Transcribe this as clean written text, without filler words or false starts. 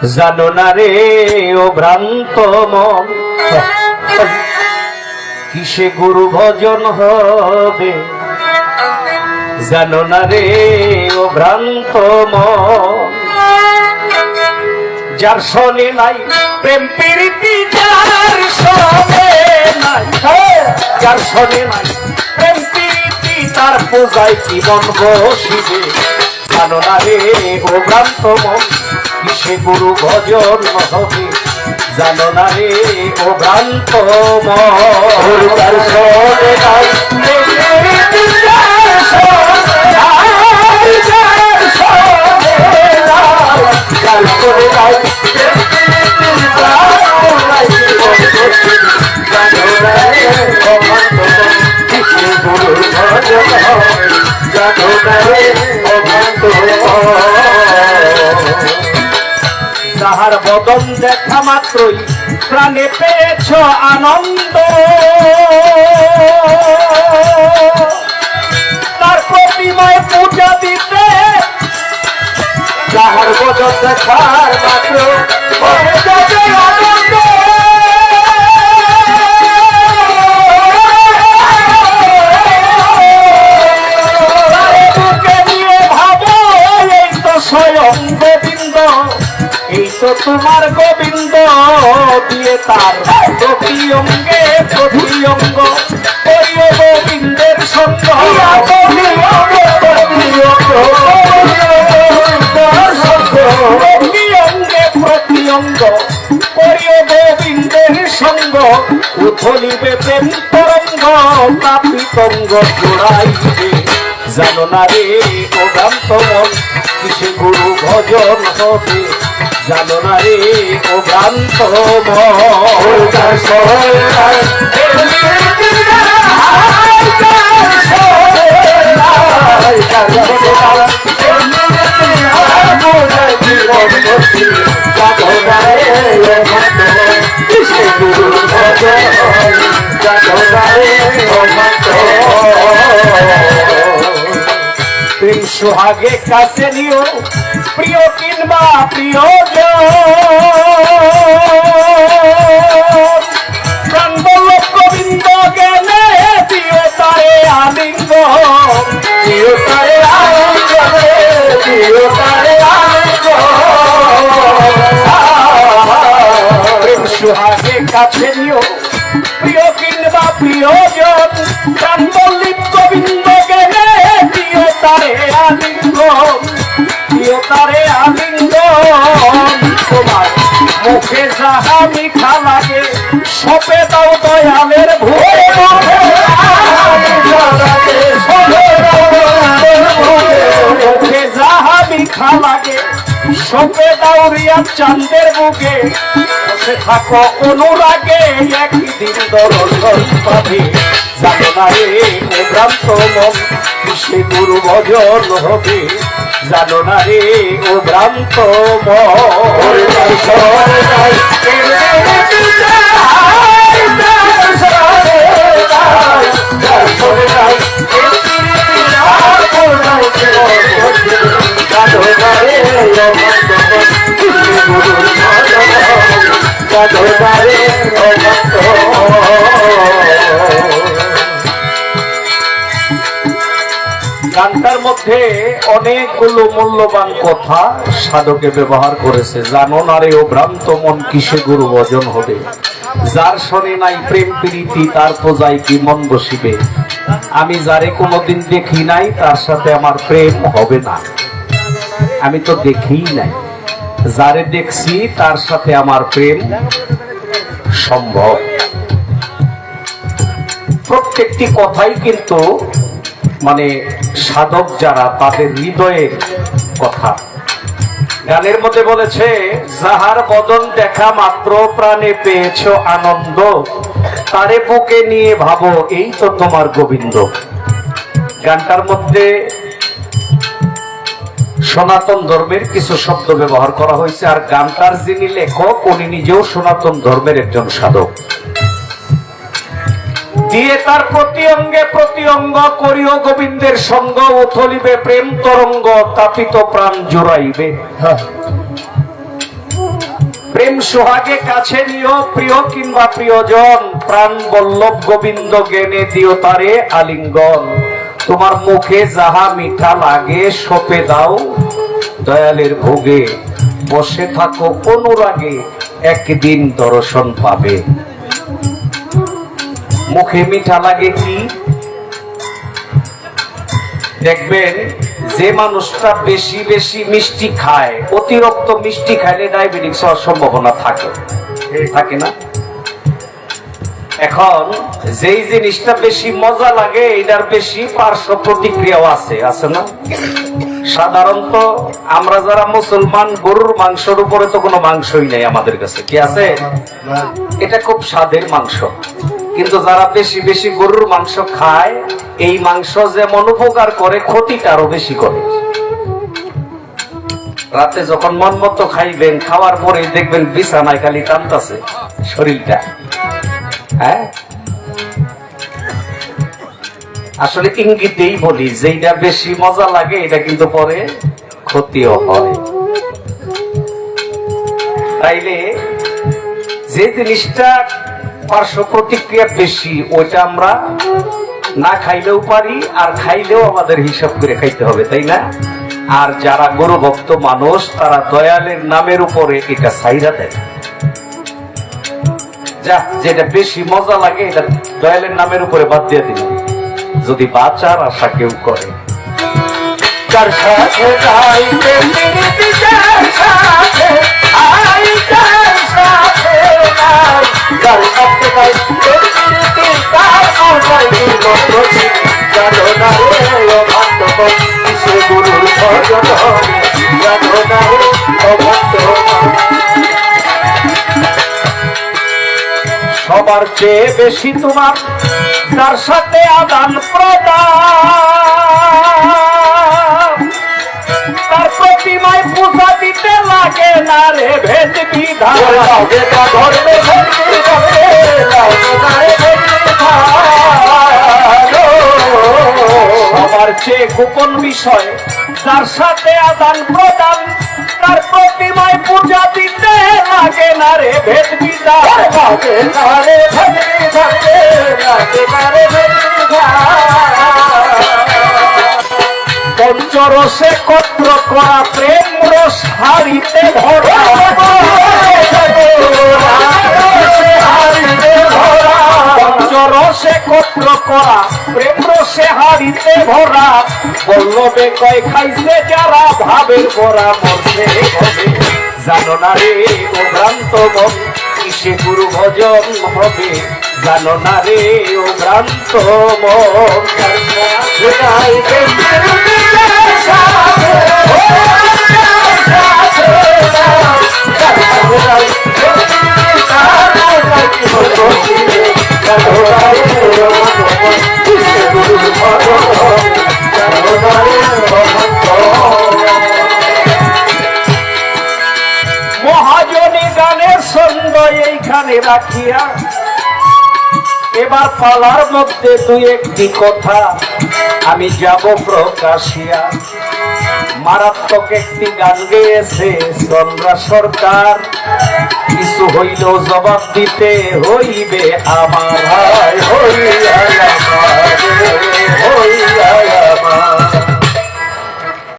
জানো না রে ও ভ্রান্ত মন কিসে গুরু ভজন হবে, জানো না রে ও ভ্রান্ত মন যার শোনে নাই প্রেম প্রীতি, যার শোনে নাই, যার শোনে নাই প্রেম প্রীতি, তার পূজায় কি মন বসিবে। জানো না রে ও ভ্রান্ত মন কিসে গুরু ভজন হবে, জানো না রে ও ভ্রান্ত মন যার শোনে নাই প্রেম প্রীতি, যার শোনে নাই, যার শোনে নাই, যার শোনে নাই যাহার বদন দেখা মাত্রই প্রাণে পেয়েছ আনন্দ, তার প্রতিমায় পূজা দিতে, যাহার বদন দেখার মাত্র আনন্দ, স্বয়ং গোবিন্দ, এই তো তোমার গোবিন্দ দিয়ে তার প্রতি অঙ্গে প্রতি অঙ্গ করিও গোবিন্দের সঙ্গ, প্রতি অঙ্গে প্রতি অঙ্গ করিও গোবিন্দের সঙ্গ, উথলিবে প্রেম তরঙ্গ তাপিতঙ্গ জোড়াইবে। জানো না রে ও ভ্রান্ত মন কিসে গুরু ভজন হবে, জানো না রে ও ভ্রান্ত মন যার শোনে নাই প্রেম সোহাগে কাছে নিও প্রিয় কিংবা প্রিয়জন, প্রাণ বল্লভ গোবিন্দ জ্ঞানে দিও তারে আলিঙ্গ, দিও তারে আলিঙ্গ, দিও তারে আলিঙ্গ। প্রেম সোহাগে কাছে নিও প্রিয় কিংবা প্রিয়জন, প্রাণ বল্লভ গোবিন্দ জ্ঞানে দিও তারে আলিঙ্গ, দিও তারে আলিঙ্গ। তোমার মুখে যাহা মিঠা লাগে সপে দাও দয়ালের ভোগে, মুখে যাহা মিঠা লাগে সপে দাও রিয়া চাঁদের বুকে, বসে থাকো অনুরাগে একদিন দর্শন পাবে। জানো না রে ও ভ্রান্ত মন কিসে গুরু ভজন হবে, জানো না রে ও ভ্রান্ত মন যার শোনে নাই গানটার মধ্যে অনেকগুলো মূল্যবান কথা সাধকে ব্যবহার করেছে। জানো না রে ও ভ্রান্ত মন কিসে গুরু ভজন হবে, যার শোনে নাই প্রেম প্রীতি, তার পূজায় কি মন বসিবে। আমি যারে কোনোদিন দেখি নাই তার সাথে আমার প্রেম হবে না, আমি তো দেখি নাই, যারে দেখছি তার সাথে আমার প্রেম সম্ভব। প্রত্যেকটি কথাই কিন্তু মানে সাধক যারা তাদের হৃদয়ের কথা। গানের মধ্যে বলেছে যাহার বদন দেখা মাত্র প্রাণে পেয়েছ আনন্দ, তারে বুকে নিয়ে ভাবো এই তো তোমার গোবিন্দ। গানটার মধ্যে সনাতন ধর্মের কিছু শব্দ ব্যবহার করা হয়েছে, আর গানটার যিনি লেখক উনি নিজেও সনাতন ধর্মের একজন সাধক। দিয়ে তার প্রতি অঙ্গে প্রতি অঙ্গ করিও গোবিন্দের সঙ্গ, উথলিবে প্রেম তরঙ্গ তাপিত প্রাণ জোড়াইবে। প্রেম সোহাগে কাছে নিও, প্রিয় কিংবা প্রিয়জন, প্রাণ বল্লভ গোবিন্দ জ্ঞানে দিও তারে আলিঙ্গন। তোমার মুখে যাহা মিঠা লাগে সপে দাও দয়ালের ভোগে, বসে থাকো অনুরাগে একদিন দর্শন পাবে। মুখে মিঠা লাগে কি? দেখবেন যে মানুষটা বেশি বেশি মিষ্টি খায়, অতিরিক্ত মিষ্টি খাইলে ডায়াবেটিস হওয়ার সম্ভাবনা থাকে, থাকে না? এখন যেই জিনিসটা বেশি মজা লাগে এটার বেশি পার্শ্ব প্রতিক্রিয়াও আছে, আছে না? সাধারণত আমরা যারা মুসলমান, গরুর মাংসের উপরে তো কোনো মাংসই নেই আমাদের কাছে, কি আছে? এটা খুব স্বাদের মাংস, কিন্তু যারা বেশি বেশি গরুর মাংস খায়, এই মাংস যেমন উপকার করে ক্ষতিটা আরো বেশি করে। রাতে যখন মন মতো খাইবেন, খাওয়ার পরে দেখবেন বিছানায় খালি টানতাছে শরীরটা। হ্যাঁ, আসলে ইঙ্গিতেই বলি যেটা বেশি মজা লাগে এটা কিন্তু পরে ক্ষতিও হয়। তাইলে যে জিনিসটা পার্শ্ব প্রতিক্রিয়া বেশি ওইটা আমরা না খাইলেও পারি, আর খাইলেও আমাদের হিসাব করে খাইতে হবে, তাই না? আর যারা গরু ভক্ত মানুষ তারা দয়ালের নামের উপরে এটা ছাইরা দেয়। যা, যেটা বেশি মজা লাগে এটা দয়ালের নামের উপরে বাদ দিয়ে দিল, যদি বাঁচার আশা কেউ করে। যার সাথে যাইতে মিনিটি, যার সাথে আই, যার সাথে নাই, যার সাথে যাইতে মিনিটি, তার আশায় বিনতি। জানো না রে ও ভক্ত কিসে গুরুর ভজন হবে, জানো না রে ও ভক্ত। সবার চেয়ে বেশি তোমার যার সাথে আদান প্রদান, তার প্রতিমায় পূজা দিতে লাগে না রে ভেদ বিধান। সবার চেয়ে গোপন বিষয় যার সাথে আদান প্রদান, তার প্রতিমায় পূজা দিতে লাগে না রে ভেদ বিধান। পঞ্চরসে কত্র করা প্রেম রস হারিতে ভরা, পঞ্চরসে কত্র করা প্রেম রসে হারিতে ভরা। বল্লভে কয় খাইছে যারা ভাবের ভরা মরছে হবে। জানো না রে ও ভ্রান্ত মন কিসে গুরু ভজন হবে, জানো না রে ও ভ্রান্ত মন। মহাজনী গানের ছন্দ এইখানে রাখিয়া এবার পালার মধ্যে দুই একটি কথা আমি যাব প্রকাশিয়া। মারাত্মক একটি গান গেয়েছে চন্দ্রা সরকার, কিছু হইলেও জবাব দিতে হইবে আমার, হইবে আমার।